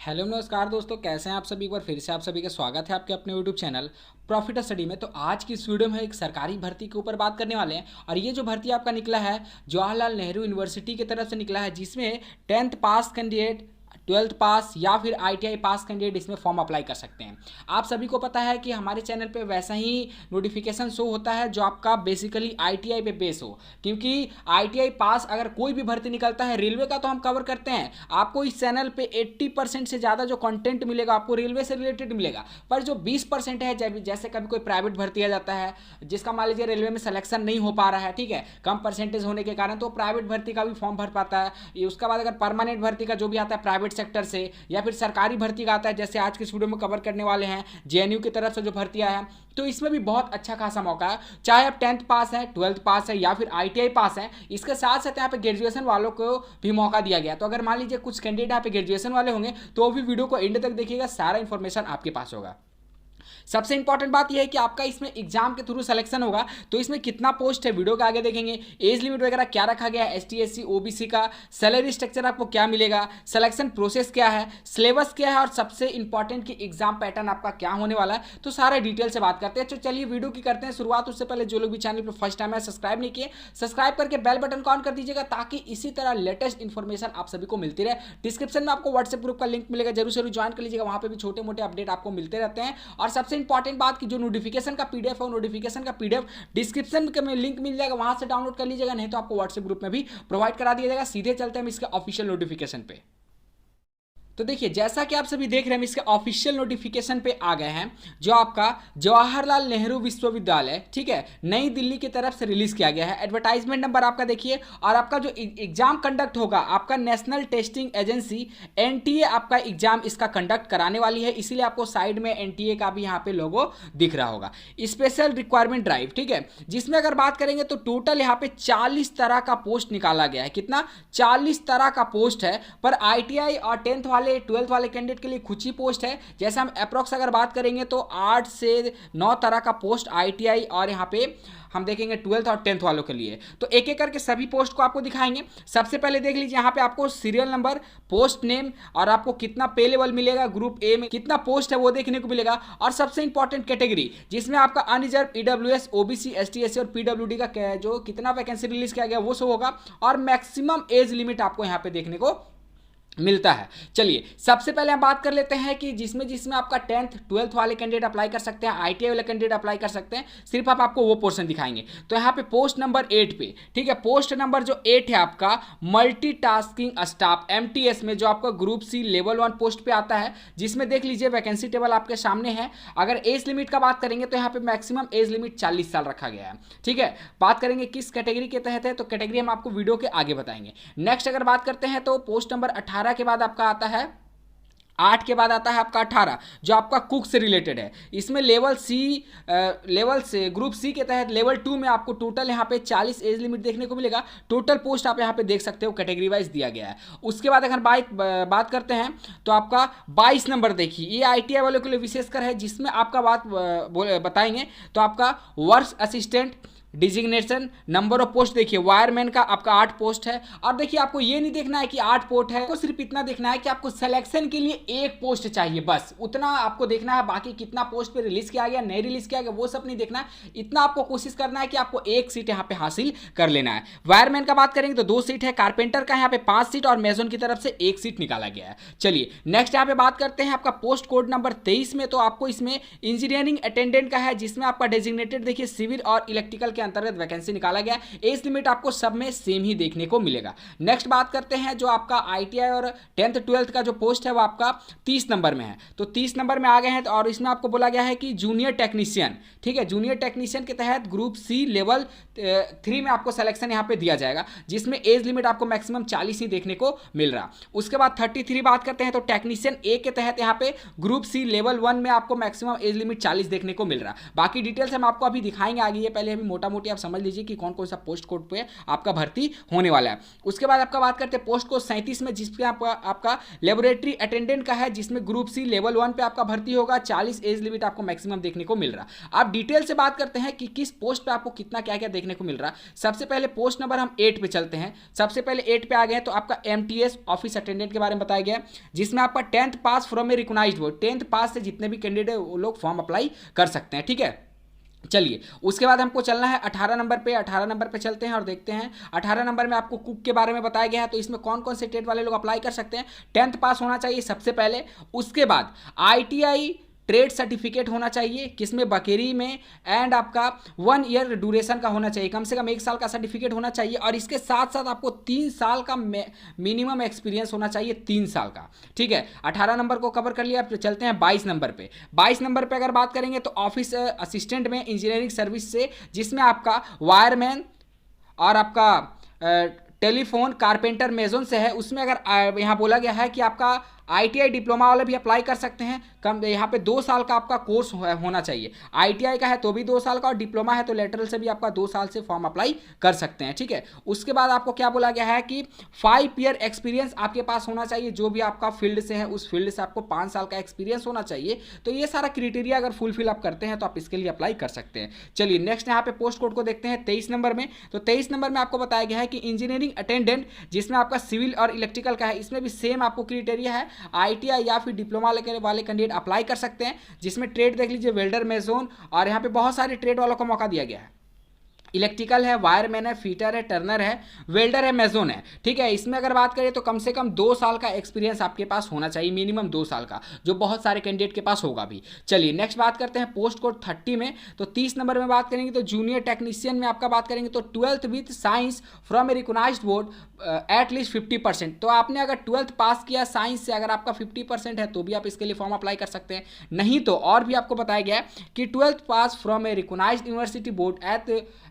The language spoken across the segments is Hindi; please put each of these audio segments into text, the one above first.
हेलो नमस्कार दोस्तों, कैसे हैं आप सभी। एक बार फिर से आप सभी का स्वागत है आपके अपने यूट्यूब चैनल प्रॉफिट स्टडी में। तो आज की इस वीडियो में एक सरकारी भर्ती के ऊपर बात करने वाले हैं। और ये जो भर्ती आपका निकला है जवाहरलाल नेहरू यूनिवर्सिटी की तरफ से निकला है, जिसमें 10th पास कैंडिडेट, 12th पास या फिर ITI पास कैंडिडेट इसमें फॉर्म अप्लाई कर सकते हैं। आप सभी को पता है कि हमारे चैनल पे वैसा ही नोटिफिकेशन शो होता है जो आपका बेसिकली ITI पे बेस हो, क्योंकि ITI पास अगर कोई भी भर्ती निकलता है, रेलवे का तो हम कवर करते हैं। आपको इस चैनल पे 80% से ज़्यादा जो कंटेंट मिलेगा आपको रेलवे से रिलेटेड मिलेगा। पर जो 20% है, जैसे कभी कोई प्राइवेट भर्ती आ जाता है जिसका मान लीजिए रेलवे में सिलेक्शन नहीं हो पा रहा है, ठीक है, कम परसेंटेज होने के कारण, तो प्राइवेट भर्ती का भी फॉर्म भर पाता है। उसके बाद अगर परमानेंट भर्ती का जो भी आता है प्राइवेट सेक्टर से, या फिर सरकारी भर्ती का आता है, जैसे आज के इस वीडियो में कवर करने वाले हैं JNU की तरफ से जो भर्तियां हैं, तो इसमें भी बहुत अच्छा खासा मौका है। चाहे आप 10th पास है, 12th पास है या फिर ITI पास है, इसके साथ साथ यहाँ पे ग्रेजुएशन वालों को भी मौका दिया गया। तो अगर मान लीजिए कुछ कैंडिडेट यहाँ पे ग्रेजुएशन वाले होंगे तो वो भी वीडियो को एंड तक देखिएगा, सारा इंफॉर्मेशन आपके पास होगा। सबसे इंपॉर्टेंट बात यह है कि आपका इसमें एग्जाम के थ्रू सिलेक्शन होगा, तो इसमें कितना पोस्ट है वीडियो के आगे देखेंगे, एज लिमिट वगैरह क्या रखा गया है, ST SC OBC का सैलरी स्ट्रक्चर आपको क्या मिलेगा, सिलेक्शन प्रोसेस क्या है, सिलेबस क्या है, और सबसे इंपॉर्टेंट कि एग्जाम पैटर्न आपका क्या होने वाला है, तो सारा डिटेल से बात करते हैं। तो चलिए वीडियो की करते हैं शुरुआत। उससे पहले जो लोग भी चैनल पर फर्स्ट टाइम है सब्सक्राइब नहीं किए, सब्सक्राइब करके बेल बटन को ऑन कर दीजिएगा, ताकि इसी तरह लेटेस्ट इन्फॉर्मेशन आप सभी को मिलती रहे। डिस्क्रिप्शन में आपको व्हाट्सएप ग्रुप का लिंक मिलेगा, जरूर जरूर ज्वाइन कर लीजिएगा, वहां पर भी छोटे मोटे अपडेट आपको मिलते रहते हैं। और सबसे इंपॉर्टेंट बात कि जो नोटिफिकेशन का PDF है, नोटिफिकेशन का PDF डिस्क्रिप्शन में लिंक मिल जाएगा, वहां से डाउनलोड कर लीजिएगा, नहीं तो आपको व्हाट्सएप ग्रुप में भी प्रोवाइड करा दिया जाएगा। सीधे चलते हैं हम इसके ऑफिशियल नोटिफिकेशन पे। तो देखिए, जैसा कि आप सभी देख रहे हैं, हम इसके ऑफिशियल नोटिफिकेशन पे आ गए हैं, जो आपका जवाहरलाल नेहरू विश्वविद्यालय, ठीक है, नई दिल्ली की तरफ से रिलीज किया गया है। एडवर्टाइजमेंट नंबर आपका देखिए, और आपका जो एग्जाम कंडक्ट होगा, आपका नेशनल टेस्टिंग एजेंसी NTA आपका एग्जाम इसका कंडक्ट कराने वाली है, इसीलिए आपको साइड में NTA का भी यहाँ पे लोगो दिख रहा होगा। स्पेशल रिक्वायरमेंट ड्राइव, ठीक है, जिसमें अगर बात करेंगे तो टोटल यहाँ पे 40 तरह का पोस्ट निकाला गया है। कितना? 40 तरह का पोस्ट है। पर ITI और 10th वाले 12th वाले कैंडिडेट के लिए कुछ ही पोस्ट है। जैसे हम अप्रोक्स अगर बात करेंगे तो 8 से 9 तरह का पोस्ट ITI और यहाँ पे हम देखेंगे 12th और 10th वालों के लिए। तो एक एक करके सभी पोस्ट को आपको दिखाएंगे। सबसे पहले देख लीजिए, यहाँ पे आपको सीरियल नंबर, पोस्ट नेम, और आपको कितना पे लेवल मिलेगा, ग्रुप A में कितना पोस्ट है वो देखने को मिलेगा। और सबसे इंपॉर्टेंट कैटेगरी, जिसमें आपका unreserved, EWS, OBC, ST SC और PWD का जो कितना वैकेंसी रिलीज किया गया वो शो होगा। और मैक्सिमम एज लिमिट आपको यहाँ पे देखने को मिलता है। चलिए सबसे पहले हम बात कर लेते हैं कि जिसमें आपका 10th 12th वाले कैंडिडेट अप्लाई कर सकते हैं, ITI वाले कैंडिडेट अप्लाई कर सकते हैं। सिर्फ आपको वो पोर्शन दिखाएंगे। तो यहाँ पे पोस्ट नंबर 8 पे, ठीक है, पोस्ट नंबर जो 8 है आपका मल्टीटास्किंग स्टाफ MTS में, जो आपका ग्रुप C लेवल 1 पोस्ट पे आता है, जिसमें देख लीजिए वैकेंसी टेबल आपके सामने है। अगर एज लिमिट का बात करेंगे तो यहाँ पे मैक्सिमम एज लिमिट 40 साल रखा गया है, ठीक है। बात करेंगे किस कैटेगरी के तहत है, तो कैटेगरी हम आपको वीडियो के आगे बताएंगे। नेक्स्ट अगर बात करते हैं तो पोस्ट नंबर 18 के बाद आपका आता है 8 के बाद आता है आपका 18, जो आपका कुक से रिलेटेड है। इसमें लेवल से ग्रुप C के तहत लेवल 2 में आपको टोटल यहाँ पे 40 एज लिमिट देखने को मिलेगा। टोटल पोस्ट आप यहाँ पे देख सकते हो, कैटेगरी वाइज दिया गया है। उसके बाद अगर बात करते हैं तो आपका 22 नंबर देखिए, ये ITI वालों के लिए विशेषकर है, जिसमें आपका बात बताएंगे तो आपका works assistant designation number of post देखिए, वायरमैन का आपका 8 पोस्ट है। और देखिए आपको ये नहीं देखना है कि 8 पोस्ट है, आपको सिर्फ इतना देखना है कि आपको सिलेक्शन के लिए 1 पोस्ट चाहिए, बस उतना आपको देखना है। बाकी कितना पोस्ट पे रिलीज किया गया, नहीं रिलीज किया गया, वो सब नहीं देखना है। इतना आपको कोशिश करना है कि आपको 1 सीट यहाँ पे हासिल कर लेना है। वायरमैन का बात करेंगे तो 2 सीट है, कारपेंटर का यहाँ पे 5 सीट, और मेजन की तरफ से 1 सीट निकाला गया है। चलिए नेक्स्ट यहाँ पे बात करते हैं आपका पोस्ट कोड नंबर 23 में। तो आपको इसमें इंजीनियरिंग अटेंडेंट का है, जिसमें आपका डेजिग्नेटेड देखिए सिविल और इलेक्ट्रिकल के अंतर्गत वैकेंसी निकाला गया। एज लिमिट आपको सब में सेम ही देखने को मिलेगा। नेक्स्ट बात करते हैं जो आपका ITI और 10th 12th का जो पोस्ट है वो आपका 30 नंबर में है। तो 30 नंबर में आ गए हैं, तो और इसमें आपको बोला गया है कि जूनियर टेक्नीशियन, ठीक है, जूनियर टेक्नीशियन के तहत ग्रुप C लेवल 3 में आपको सिलेक्शन यहाँ पे दिया जाएगा, जिसमें एज लिमिट आपको मैक्सिमम 40 ही देखने को मिल रहा। उसके बाद 33 बात करते हैं तो टेक्नीशियन A के तहत यहाँ पे ग्रुप C लेवल 1 में आपको मैक्सिमम एज लिमिट 40 देखने को मिल रहा। बाकी डिटेल्स हम आपको अभी दिखाएंगे आगे, ये पहले अभी मोटा मोटा मोटी आप समझ लीजिए कि कौन कौन सा पोस्ट कोड पे आपका भर्ती होने वाला है। उसके बाद आपका बात करते हैं पोस्ट कोड 37 में, जिसपे आपका लेबोरेटरी अटेंडेंट का है, जिसमें ग्रुप सी लेवल 1 पे आपका भर्ती होगा। 40 एज लिमिट आपको मैक्सिमम देखने को मिल रहा। आप डिटेल से बात करते हैं कि किस पोस्ट पे आपको कितना क्या क्या देखने को मिल रहा। सबसे पहले पोस्ट नंबर हम 8 पे चलते हैं। सबसे पहले 8 पे आ गए तो आपका MTS ऑफिस अटेंडेंट के बारे में बताया गया, जिसमें आपका 10th pass from a recognised board, 10th pass से जितने भी कैंडिडेट वो लोग फॉर्म अप्लाई कर सकते हैं। ठीक है, चलिए उसके बाद हमको चलना है 18 नंबर पे। 18 नंबर पे चलते हैं और देखते हैं 18 नंबर में आपको कुक के बारे में बताया गया है। तो इसमें कौन कौन से ट्रेड वाले लोग अप्लाई कर सकते हैं। 10th पास होना चाहिए सबसे पहले। उसके बाद ITI ट्रेड सर्टिफिकेट होना चाहिए, किसमें बकेरी में, एंड आपका 1 ईयर ड्यूरेशन का होना चाहिए, कम से कम 1 साल का सर्टिफिकेट होना चाहिए। और इसके साथ साथ आपको 3 साल का मिनिमम एक्सपीरियंस होना चाहिए, 3 साल का। ठीक है, 18 नंबर को कवर कर लिया। अब चलते हैं 22 नंबर पे। 22 नंबर पे अगर बात करेंगे तो ऑफिस असिस्टेंट में इंजीनियरिंग सर्विस से, जिसमें आपका वायरमैन और आपका टेलीफोन कारपेंटर मेजोन से है। उसमें अगर यहाँ बोला गया है कि आपका ITI डिप्लोमा वाले भी अप्लाई कर सकते हैं। कम यहाँ पे 2 साल का आपका कोर्स होना चाहिए। ITI का है तो भी 2 साल का, और डिप्लोमा है तो लेटरल से भी आपका 2 साल से फॉर्म अप्लाई कर सकते हैं। ठीक है, उसके बाद आपको क्या बोला गया है कि 5 ईयर एक्सपीरियंस आपके पास होना चाहिए। जो भी आपका फील्ड से है उस फील्ड से आपको 5 साल का एक्सपीरियंस होना चाहिए। तो ये सारा क्राइटेरिया अगर फुलफिल आप करते हैं तो आप इसके लिए अप्लाई कर सकते हैं। चलिए नेक्स्ट यहाँ पे पोस्ट कोड को देखते हैं 23 नंबर में। तो 23 नंबर में आपको बताया गया है कि इंजीनियरिंग अटेंडेंट, जिसमें आपका सिविल और इलेक्ट्रिकल का है, इसमें भी सेम आपको क्राइटेरिया है। ITI या फिर डिप्लोमा वाले कैंडिडेट अप्लाई कर सकते हैं, जिसमें ट्रेड देख लीजिए वेल्डर, मेजोन, और यहाँ पे बहुत सारे ट्रेड वालों को मौका दिया गया है। इलेक्ट्रिकल है, वायरमैन है, फीटर है, टर्नर है, वेल्डर है, मेजोन है। ठीक है, इसमें अगर बात करें तो कम से कम 2 साल का एक्सपीरियंस आपके पास होना चाहिए, मिनिमम 2 साल का, जो बहुत सारे कैंडिडेट के पास होगा भी। चलिए नेक्स्ट बात करते हैं पोस्ट कोड 30 में। तो 30 नंबर में बात करेंगे तो जूनियर टेक्नीशियन में आपका बात करेंगे तो 12th with science from a recognised board at least 50%। तो आपने अगर 12th पास किया साइंस से, अगर आपका 50% है तो भी आप इसके लिए फॉर्म अप्लाई कर सकते हैं। नहीं तो और भी आपको बताया गया है कि 12th pass from a recognised university board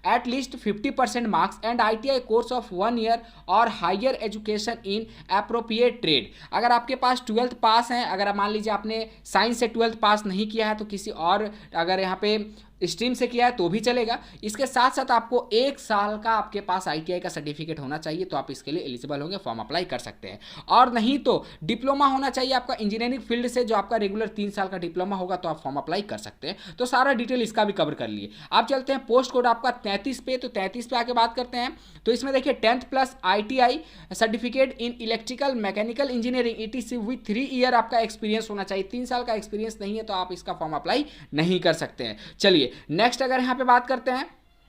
at least 50% marks and ITI course of 1 year और higher education in appropriate trade. अगर आपके पास 12th पास है, अगर मान लीजिए आपने साइंस से 12th पास नहीं किया है तो किसी और अगर यहाँ पे स्ट्रीम से किया है तो भी चलेगा। इसके साथ साथ आपको 1 साल का आपके पास ITI का सर्टिफिकेट होना चाहिए, तो आप इसके लिए एलिजिबल होंगे, फॉर्म अप्लाई कर सकते हैं। और नहीं तो डिप्लोमा होना चाहिए आपका इंजीनियरिंग फील्ड से, जो आपका रेगुलर 3 साल का डिप्लोमा होगा, तो आप फॉर्म अप्लाई कर सकते हैं। तो सारा डिटेल इसका भी कवर कर लिए। आप चलते हैं पोस्ट कोड आपका 33 पे। तो 33 पे आके बात करते हैं। तो इसमें देखिए 10th plus ITI certificate in electrical mechanical engineering ETC with 3 year आपका एक्सपीरियंस होना चाहिए। 3 साल का एक्सपीरियंस नहीं है तो आप इसका फॉर्म अप्लाई नहीं कर सकते हैं। चलिए नेक्स्ट अगर यहाँ पे बात करते हैं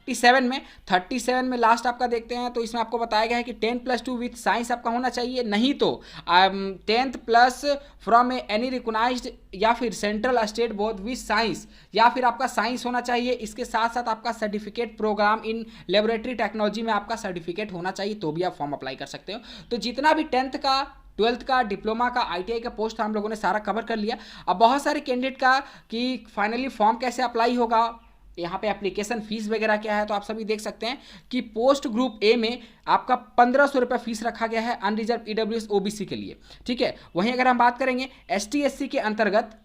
37 में लास्ट आपका देखते हैं। तो इसमें आपको बताया गया है कि 10+2 विथ साइंस आपका होना चाहिए। नहीं तो 10th plus from any recognised या फिर central state board with science, या फिर आपका साइंस होना चाहिए। इसके साथ साथ आपका certificate programme in laboratory technology में आपका सर्टिफिकेट होना चाहिए, तो भी आप फॉर्म अप्लाई कर सकते हो। तो जितना भी 10th का 12th का डिप्लोमा का ITI का पोस्ट हम लोगों ने सारा कवर कर लिया। अब बहुत सारे कैंडिडेट का कि फाइनली फॉर्म कैसे अप्लाई होगा, यहाँ पे एप्लीकेशन फीस वगैरह क्या है, तो आप सभी देख सकते हैं कि पोस्ट ग्रुप ए में आपका 1500 रुपये फीस रखा गया है अनरिजर्व EWS OBC के लिए। ठीक है, वहीं अगर हम बात करेंगे ST SC के अंतर्गत,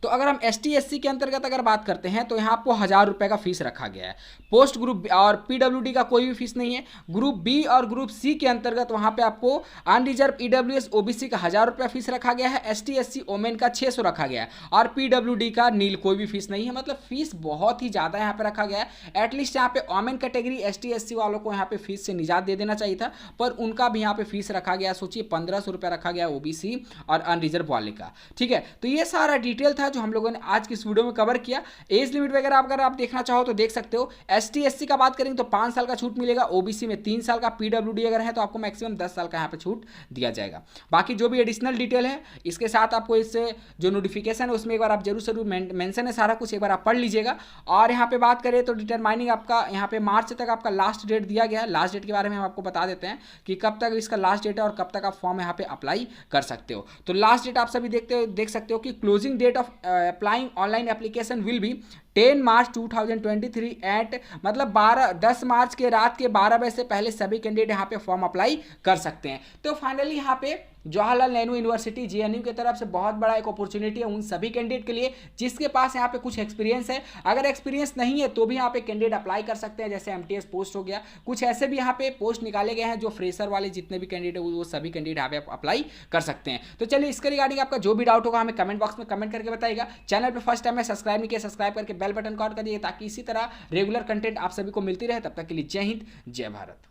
तो अगर हम ST SC के अंतर्गत अगर बात करते हैं तो यहाँ आपको 1000 रुपये का फीस रखा गया है। पोस्ट ग्रुप और PWD का कोई भी फीस नहीं है। ग्रुप B और ग्रुप C के अंतर्गत वहाँ पे आपको अनरिजर्व EWS OBC का 1000 रुपये फीस रखा गया है। ST SC ओमेन का 600 रखा गया है, और PWD का नील कोई भी फीस नहीं है। मतलब फीस बहुत ही ज़्यादा यहाँ पे रखा गया है। एटलीस्ट यहाँ पे ओमेन कैटेगरी ST SC वालों को यहाँ पे फीस से निजात दे देना चाहिए था, पर उनका भी यहाँ पे फीस रखा गया। सोचिए 1500 रुपये रखा गया OBC और अनरिजर्व वाले का। ठीक है, तो ये सारा डिटेल था जो हम लोगों ने आज की इस वीडियो में कवर किया। एज लिमिट वगैरह अगर आप देखना चाहो तो देख सकते हो। ST SC का बात करेंगे तो 5 साल का छूट मिलेगा, OBC में 3 साल का, PWD अगर है तो आपको मैक्सिमम 10 साल का यहाँ पे छूट दिया जाएगा। बाकी जो भी एडिशनल डिटेल है इसके साथ आपको इससे जो नोटिफिकेशन है उसमें एक बार आप जरूर मेंशन है सारा कुछ, एक बार आप पढ़ लीजिएगा। और यहाँ पे बात करें तो डिटरमाइनिंग आपका यहाँ पे मार्च तक आपका लास्ट डेट दिया गया है। लास्ट डेट के बारे में हम आपको बता देते हैं कि कब तक इसका लास्ट डेट है और कब तक आप फॉर्म यहाँ पे अप्लाई कर सकते हो। तो लास्ट डेट आप सभी देख सकते हो कि closing date of applying online application will be 10 March 2023 at मतलब 10 मार्च के रात के 12 बजे से पहले सभी कैंडिडेट यहाँ पे फॉर्म अप्लाई कर सकते हैं। तो फाइनली यहाँ पे जवाहरलाल नेहरू यूनिवर्सिटी जेएनयू की तरफ से बहुत बड़ा एक अपॉर्चुनिटी है उन सभी कैंडिडेट के लिए जिसके पास यहाँ पे कुछ एक्सपीरियंस है। अगर एक्सपीरियंस नहीं है तो भी यहाँ पे कैंडिडेट अप्लाई कर सकते हैं, जैसे एमटीएस पोस्ट हो गया, कुछ ऐसे भी यहाँ पे पोस्ट निकाले गए हैं जो फ्रेशर वाले जितने भी कैंडिडेट वो सभी कैंडिडेट यहाँ पे अप्लाई कर सकते हैं। तो चलिए इसके रिगार्डिंग आपका जो भी डाउट होगा हमें कमेंट बॉक्स में कमेंट करके बताइएगा। चैनल पर फर्स्ट टाइम में सब्सक्राइब नहीं किया, सब्सक्राइब करके बेल बटन को ऑन कर दिए ताकि इसी तरह रेगुलर कंटेंट आप सभी को मिलती रहे। तब तक के लिए जय हिंद, जय भारत।